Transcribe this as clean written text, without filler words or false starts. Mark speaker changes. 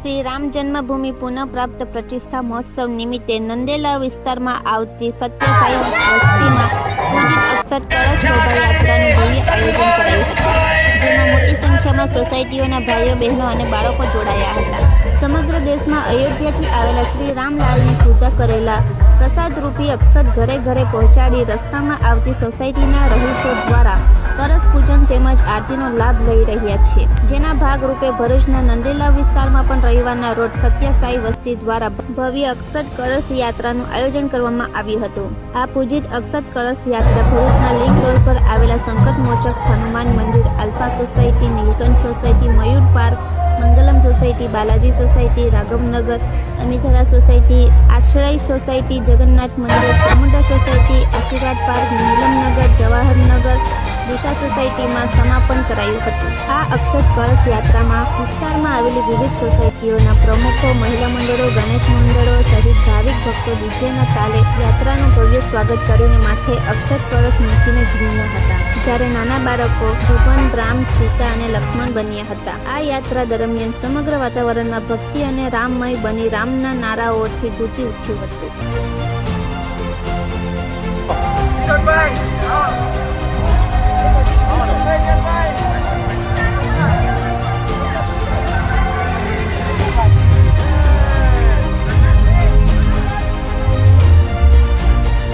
Speaker 1: શ્રી રામ જન્મભૂમિ પુનઃપ્રાપ્ત પ્રતિષ્ઠા મહોત્સવ નિમિત્તે નંદેલા વિસ્તારમાં આવતી સત્યસાઈ વસ્તીમાં પૂજિત અક્ષત કળશ શોભાયાત્રાનું ભવ્ય આયોજન કરાયું હતું, જેમાં મોટી સંખ્યામાં સોસાયટીઓના ભાઈઓ બહેનો અને બાળકો જોડાયા હતા. સમગ્ર દેશમાં અયોધ્યાથી આવેલા શ્રી રામલાલની પૂજા કરેલા પ્રસાદરૂપી અક્ષત ઘરે ઘરે પહોંચાડી રસ્તામાં આવતી સોસાયટીના રહીશો દ્વારા કળશ પૂજન તેમજ આરતીનો લાભ લઈ રહ્યા છે. જેના ભાગરૂપે ભરૂચના નંદેલા વિસ્તારમાં પણ રવિવારના રોજ સત્યસાઈ વસ્તી દ્વારા ભવ્ય અક્ષત કળશ યાત્રાનું આયોજન કરવામાં આવ્યું હતું. આ પૂજિત અક્ષત કળશ યાત્રા ભરૂચના લિંક રોડ પર આવેલા સંકટમોચક હનુમાન મંદિર, alpha society, Nilkanth society, Mayur park, Mangalam society, Balaji society, Raghavnagar, Amidhara society, Ashray society, Jagannath મંદિર, ચામુંડા સોસાયટી, આશીર્વાદ પાર્ક, નીલમનગર, જવાહરનગર, દિશા સોસાયટીમાં સમાપન કરાયું હતું. આ અક્ષત કળશ યાત્રામાં વિસ્તારમાં આવેલી વિવિધ સોસાયટીઓના પ્રમુખો, મહિલા મંડળો, ગણેશ મંડળો સહિત ભાવિક ભક્તો ડીજેના તાલે યાત્રાનું ભવ્ય સ્વાગત કરીને માથે અક્ષત કળશ મૂકીને ઝૂમ્યા હતા, જ્યારે નાના બાળકો ભગવાન રામ, સીતા અને લક્ષ્મણ બન્યા હતા. આ યાત્રા દરમિયાન સમગ્ર વાતાવરણમાં ભક્તિ અને રામમય બની રામના નારાઓથી ગૂંજી ઉઠ્યું હતું.
Speaker 2: Bye.